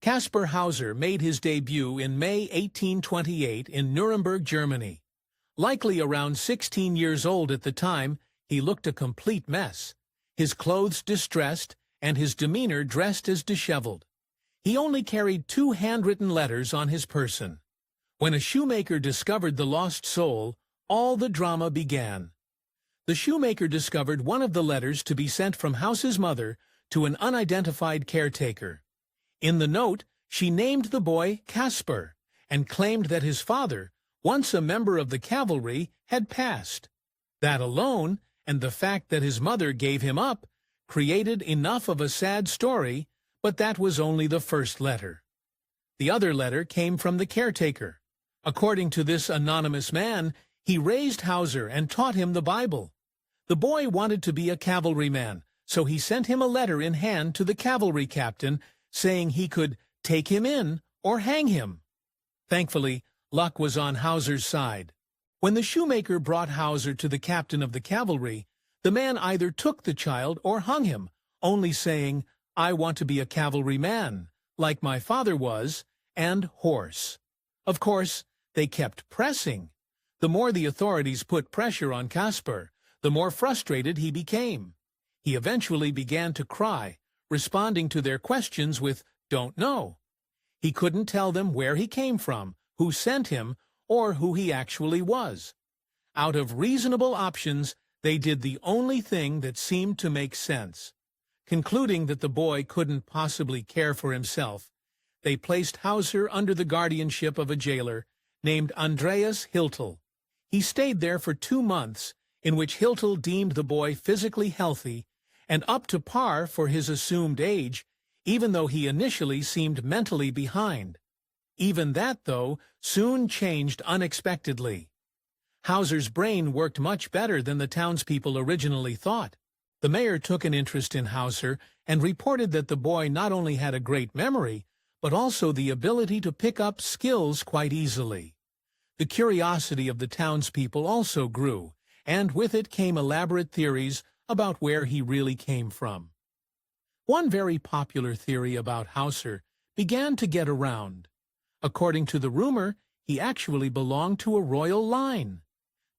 Kaspar Hauser made his debut in May 1828 in Nuremberg, Germany. Likely around 16 years old at the time, he looked a complete mess, his clothes distressed and his demeanor dressed as disheveled. He only carried 2 handwritten letters on his person. When a shoemaker discovered the lost soul, all the drama began. The shoemaker discovered one of the letters to be sent from Hauser's mother to an unidentified caretaker. In the note, she named the boy Kaspar and claimed that his father, once a member of the cavalry, had passed. That alone, and the fact that his mother gave him up, created enough of a sad story, but that was only the first letter. The other letter came from the caretaker. According to this anonymous man, he raised Hauser and taught him the Bible. The boy wanted to be a cavalryman, so he sent him a letter in hand to the cavalry captain, saying he could take him in or hang him. Thankfully, luck was on Hauser's side. When the shoemaker brought Hauser to the captain of the cavalry, the man either took the child or hung him, only saying, "I want to be a cavalryman, like my father was, and horse." Of course, they kept pressing. The more the authorities put pressure on Kaspar, the more frustrated he became. He eventually began to cry, responding to their questions with, "Don't know." He couldn't tell them where he came from, who sent him, or who he actually was. Out of reasonable options, they did the only thing that seemed to make sense. Concluding that the boy couldn't possibly care for himself, they placed Hauser under the guardianship of a jailer named Andreas Hiltel. He stayed there for 2 months, in which Hiltel deemed the boy physically healthy and up to par for his assumed age, even though he initially seemed mentally behind. Even that, though, soon changed unexpectedly. Hauser's brain worked much better than the townspeople originally thought. The mayor took an interest in Hauser and reported that the boy not only had a great memory, but also the ability to pick up skills quite easily. The curiosity of the townspeople also grew, and with it came elaborate theories about where he really came from. One very popular theory about Hauser began to get around. According to the rumor, he actually belonged to a royal line.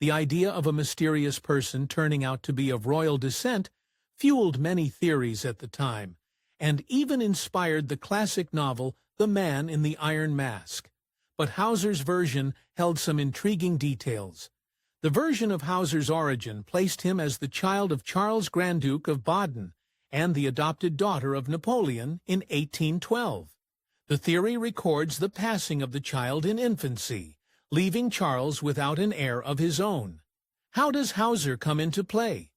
The idea of a mysterious person turning out to be of royal descent fueled many theories at the time, and even inspired the classic novel The Man in the Iron Mask. But Hauser's version held some intriguing details. The version of Hauser's origin placed him as the child of Charles Grand Duke of Baden and the adopted daughter of Napoleon in 1812. The theory records the passing of the child in infancy, leaving Charles without an heir of his own. How does Hauser come into play?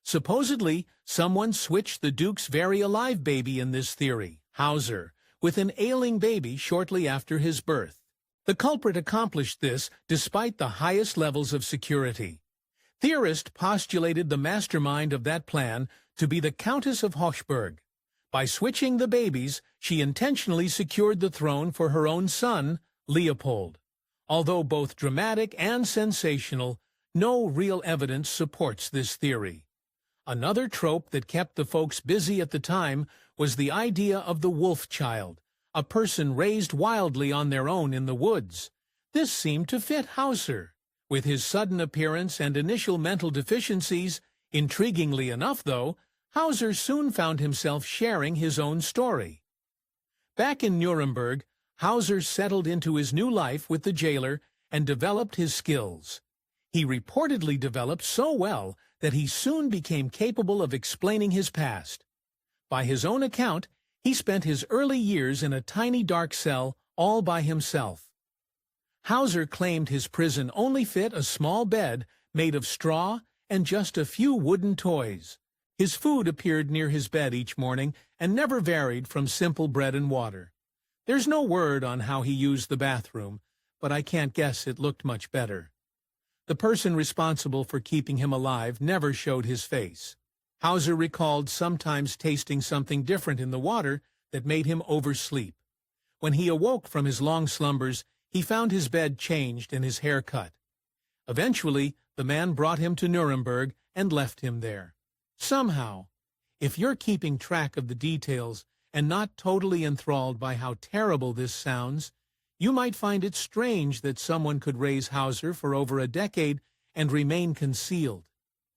Supposedly, someone switched the Duke's very alive baby in this theory, Hauser, with an ailing baby shortly after his birth. The culprit accomplished this despite the highest levels of security. Theorists postulated the mastermind of that plan to be the Countess of Hochberg. By switching the babies, she intentionally secured the throne for her own son, Leopold. Although both dramatic and sensational, no real evidence supports this theory. Another trope that kept the folks busy at the time was the idea of the wolf child, a person raised wildly on their own in the woods. This seemed to fit Hauser. With his sudden appearance and initial mental deficiencies, intriguingly enough though, Hauser soon found himself sharing his own story. Back in Nuremberg, Hauser settled into his new life with the jailer and developed his skills. He reportedly developed so well that he soon became capable of explaining his past. By his own account, he spent his early years in a tiny dark cell all by himself. Hauser claimed his prison only fit a small bed made of straw and just a few wooden toys. His food appeared near his bed each morning and never varied from simple bread and water. There's no word on how he used the bathroom, but I can't guess it looked much better. The person responsible for keeping him alive never showed his face. Hauser recalled sometimes tasting something different in the water that made him oversleep. When he awoke from his long slumbers, he found his bed changed and his hair cut. Eventually, the man brought him to Nuremberg and left him there. Somehow, if you're keeping track of the details and not totally enthralled by how terrible this sounds, you might find it strange that someone could raise Hauser for over a decade and remain concealed.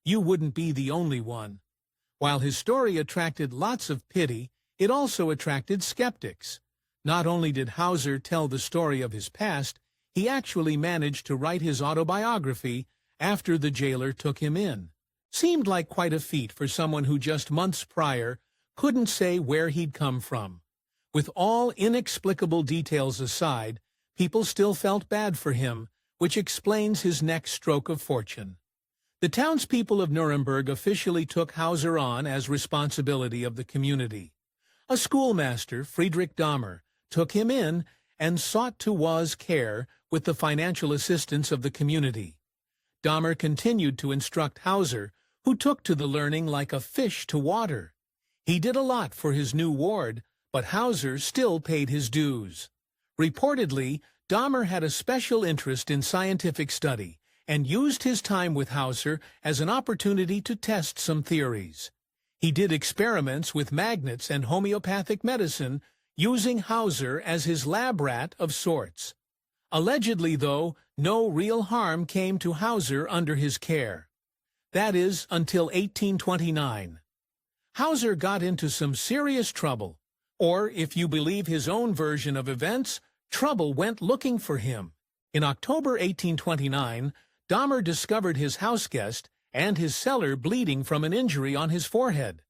You wouldn't be the only one. While his story attracted lots of pity, it also attracted skeptics. Not only did Hauser tell the story of his past, he actually managed to write his autobiography after the jailer took him in. Seemed like quite a feat for someone who just months prior couldn't say where he'd come from. With all inexplicable details aside, people still felt bad for him, which explains his next stroke of fortune. The townspeople of Nuremberg officially took Hauser on as responsibility of the community. A schoolmaster, Friedrich Dahmer, took him in and sought to Wa's care with the financial assistance of the community. Dahmer continued to instruct Hauser, who took to the learning like a fish to water. He did a lot for his new ward, but Hauser still paid his dues. Reportedly, Dahmer had a special interest in scientific study and used his time with Hauser as an opportunity to test some theories. He did experiments with magnets and homeopathic medicine, using Hauser as his lab rat of sorts. Allegedly, though, no real harm came to Hauser under his care. That is, until 1829. Hauser got into some serious trouble, or, if you believe his own version of events, trouble went looking for him. In October 1829, Dahmer discovered his houseguest and his cellar bleeding from an injury on his forehead.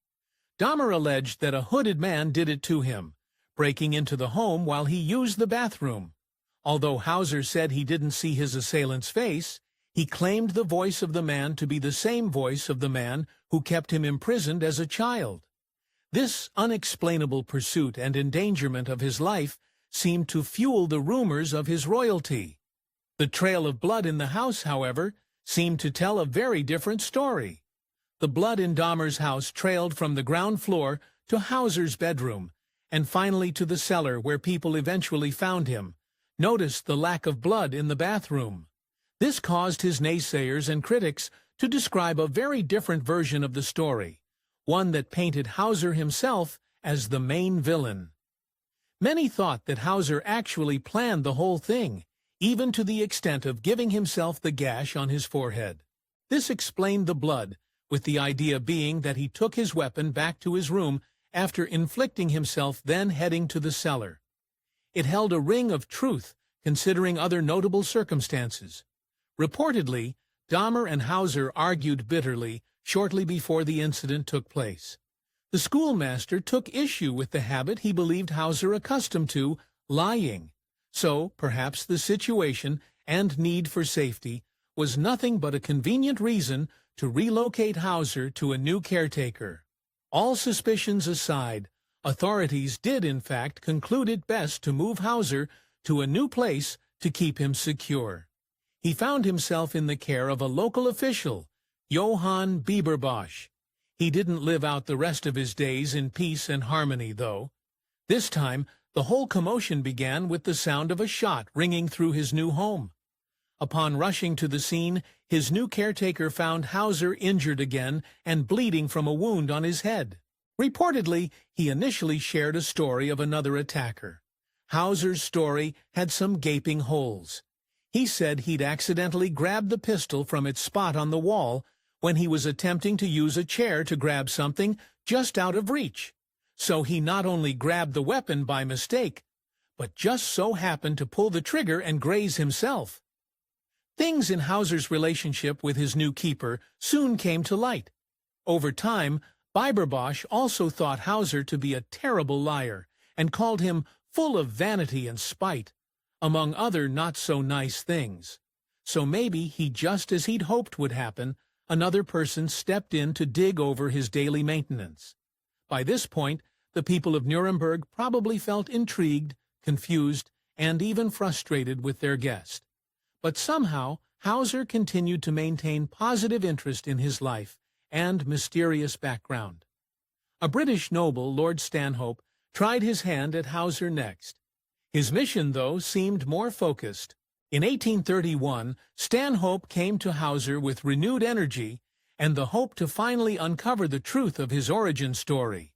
Dahmer alleged that a hooded man did it to him, breaking into the home while he used the bathroom. Although Hauser said he didn't see his assailant's face, he claimed the voice of the man to be the same voice of the man who kept him imprisoned as a child. This unexplainable pursuit and endangerment of his life seemed to fuel the rumors of his royalty. The trail of blood in the house, however, seemed to tell a very different story. The blood in Dahmer's house trailed from the ground floor to Hauser's bedroom, and finally to the cellar where people eventually found him. Notice the lack of blood in the bathroom. This caused his naysayers and critics to describe a very different version of the story, one that painted Hauser himself as the main villain. Many thought that Hauser actually planned the whole thing, even to the extent of giving himself the gash on his forehead. This explained the blood, with the idea being that he took his weapon back to his room after inflicting himself, then heading to the cellar. It held a ring of truth, considering other notable circumstances. Reportedly, Dahmer and Hauser argued bitterly shortly before the incident took place. The schoolmaster took issue with the habit he believed Hauser accustomed to, lying. So, perhaps the situation and need for safety was nothing but a convenient reason to relocate Hauser to a new caretaker. All suspicions aside, authorities did in fact conclude it best to move Hauser to a new place to keep him secure. He found himself in the care of a local official, Johann Bieberbosch. He didn't live out the rest of his days in peace and harmony, though. This time, the whole commotion began with the sound of a shot ringing through his new home. Upon rushing to the scene, his new caretaker found Hauser injured again and bleeding from a wound on his head. Reportedly, he initially shared a story of another attacker. Hauser's story had some gaping holes. He said he'd accidentally grabbed the pistol from its spot on the wall when he was attempting to use a chair to grab something just out of reach. So he not only grabbed the weapon by mistake, but just so happened to pull the trigger and graze himself. Things in Hauser's relationship with his new keeper soon came to light. Over time, Bieberbosch also thought Hauser to be a terrible liar and called him full of vanity and spite, among other not-so-nice things. So maybe he, just as he'd hoped would happen, another person stepped in to dig over his daily maintenance. By this point, the people of Nuremberg probably felt intrigued, confused, and even frustrated with their guest. But somehow, Hauser continued to maintain positive interest in his life and mysterious background. A British noble, Lord Stanhope, tried his hand at Hauser next. His mission, though, seemed more focused. In 1831, Stanhope came to Hauser with renewed energy and the hope to finally uncover the truth of his origin story.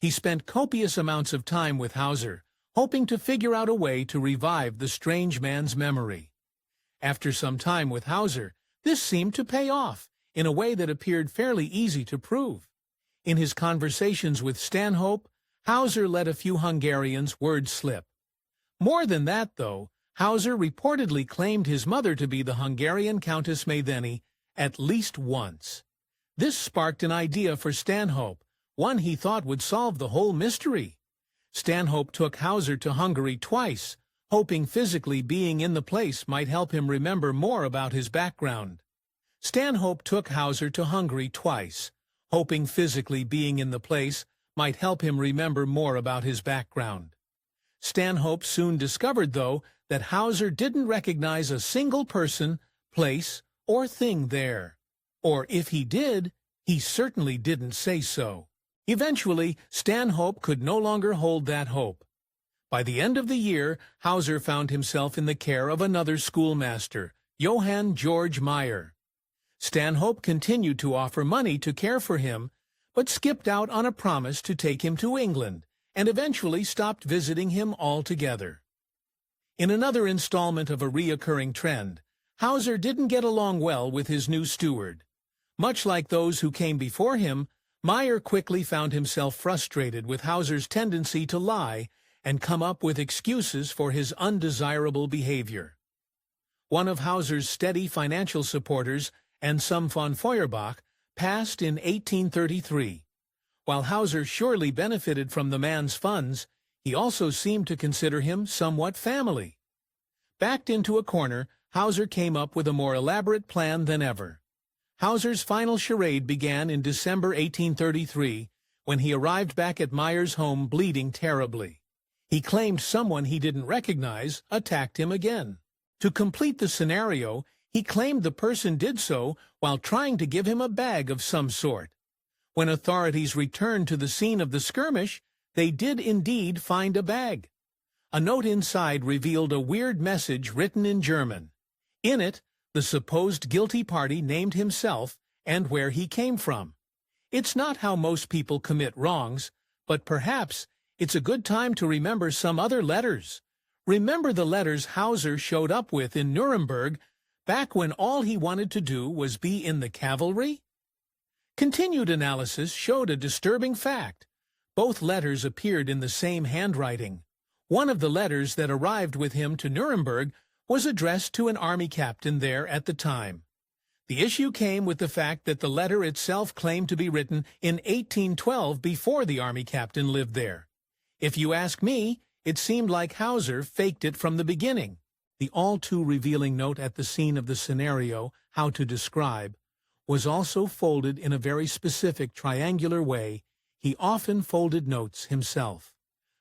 He spent copious amounts of time with Hauser, hoping to figure out a way to revive the strange man's memory. After some time with Hauser, this seemed to pay off, in a way that appeared fairly easy to prove. In his conversations with Stanhope, Hauser let a few Hungarians' words slip. More than that, though, Hauser reportedly claimed his mother to be the Hungarian Countess Matheny at least once. This sparked an idea for Stanhope, one he thought would solve the whole mystery. Stanhope took Hauser to Hungary twice, hoping physically being in the place might help him remember more about his background. Stanhope took Hauser to Hungary twice, hoping physically being in the place might help him remember more about his background. Stanhope soon discovered, though, that Hauser didn't recognize a single person, place, or thing there. Or if he did, he certainly didn't say so. Eventually, Stanhope could no longer hold that hope. By the end of the year, Hauser found himself in the care of another schoolmaster, Johann George Meyer. Stanhope continued to offer money to care for him, but skipped out on a promise to take him to England, and eventually stopped visiting him altogether. In another installment of a reoccurring trend, Hauser didn't get along well with his new steward. Much like those who came before him, Meyer quickly found himself frustrated with Hauser's tendency to lie and come up with excuses for his undesirable behavior. One of Hauser's steady financial supporters, Anselm von Feuerbach, passed in 1833. While Hauser surely benefited from the man's funds, he also seemed to consider him somewhat family. Backed into a corner, Hauser came up with a more elaborate plan than ever. Hauser's final charade began in December 1833, when he arrived back at Meyer's home bleeding terribly. He claimed someone he didn't recognize attacked him again. To complete the scenario, he claimed the person did so while trying to give him a bag of some sort. When authorities returned to the scene of the skirmish, they did indeed find a bag. A note inside revealed a weird message written in German. In it, the supposed guilty party named himself and where he came from. It's not how most people commit wrongs, but perhaps it's a good time to remember some other letters. Remember the letters Hauser showed up with in Nuremberg back when all he wanted to do was be in the cavalry? Continued analysis showed a disturbing fact. Both letters appeared in the same handwriting. One of the letters that arrived with him to Nuremberg was addressed to an army captain there at the time. The issue came with the fact that the letter itself claimed to be written in 1812 before the army captain lived there. If you ask me, it seemed like Hauser faked it from the beginning. The all-too-revealing note at the scene of the scenario, how to describe, was also folded in a very specific triangular way. He often folded notes himself.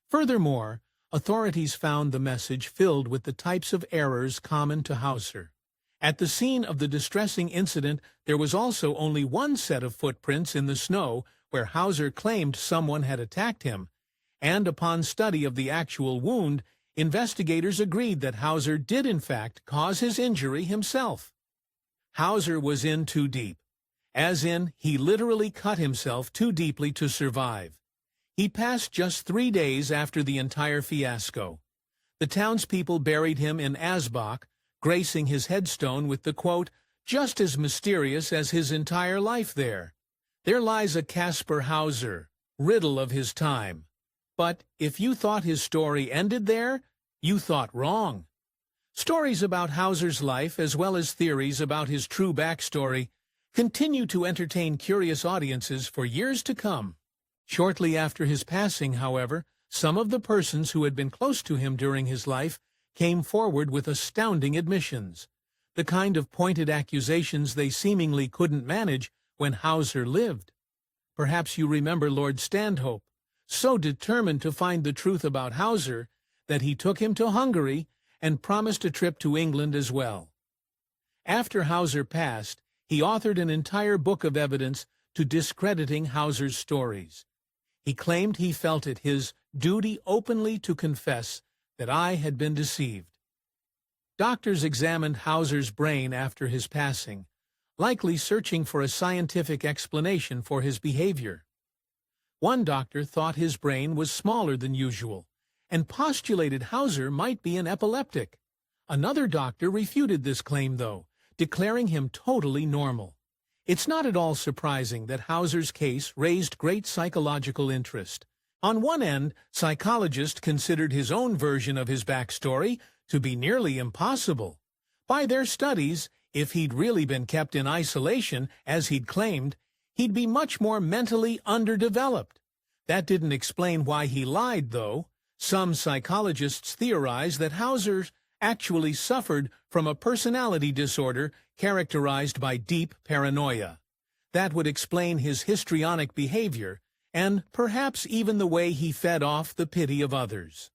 Furthermore, authorities found the message filled with the types of errors common to Hauser. At the scene of the distressing incident, there was also only one set of footprints in the snow where Hauser claimed someone had attacked him, and upon study of the actual wound, investigators agreed that Hauser did in fact cause his injury himself. Hauser was in too deep, as in he literally cut himself too deeply to survive. He passed just 3 days after the entire fiasco. The townspeople buried him in Asbach, gracing his headstone with the quote, "Just as mysterious as his entire life there. There lies a Kaspar Hauser, riddle of his time." But if you thought his story ended there, you thought wrong. Stories about Hauser's life, as well as theories about his true backstory, continue to entertain curious audiences for years to come. Shortly after his passing, however, some of the persons who had been close to him during his life came forward with astounding admissions, the kind of pointed accusations they seemingly couldn't manage when Hauser lived. Perhaps you remember Lord Stanhope, so determined to find the truth about Hauser that he took him to Hungary and promised a trip to England as well. After Hauser passed, he authored an entire book of evidence to discrediting Hauser's stories. He claimed he felt it his duty openly to confess that I had been deceived. Doctors examined Hauser's brain after his passing, likely searching for a scientific explanation for his behavior. One doctor thought his brain was smaller than usual, and postulated Hauser might be an epileptic. Another doctor refuted this claim, though, declaring him totally normal. It's not at all surprising that Hauser's case raised great psychological interest. On one end, psychologists considered his own version of his backstory to be nearly impossible. By their studies, if he'd really been kept in isolation, as he'd claimed, he'd be much more mentally underdeveloped. That didn't explain why he lied, though. Some psychologists theorize that Hauser actually suffered from a personality disorder characterized by deep paranoia. That would explain his histrionic behavior, and perhaps even the way he fed off the pity of others.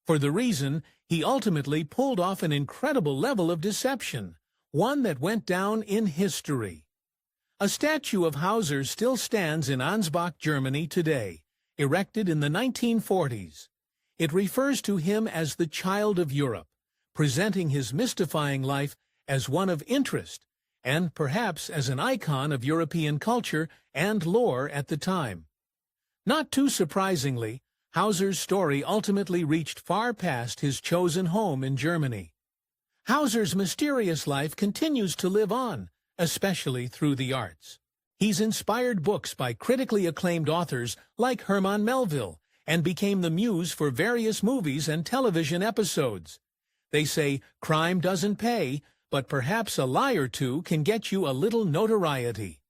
For the reason, he ultimately pulled off an incredible level of deception, one that went down in history. A statue of Hauser still stands in Ansbach, Germany today, erected in the 1940s. It refers to him as the child of Europe, presenting his mystifying life as one of interest, and perhaps as an icon of European culture and lore at the time. Not too surprisingly, Hauser's story ultimately reached far past his chosen home in Germany. Hauser's mysterious life continues to live on, especially through the arts. He's inspired books by critically acclaimed authors like Herman Melville, and became the muse for various movies and television episodes. They say crime doesn't pay, but perhaps a lie or two can get you a little notoriety.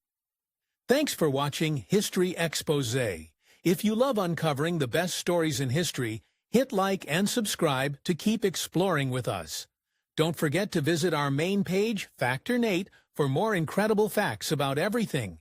Thanks for watching History Exposé. If you love uncovering the best stories in history, hit like and subscribe to keep exploring with us. Don't forget to visit our main page, Factor Nate, for more incredible facts about everything.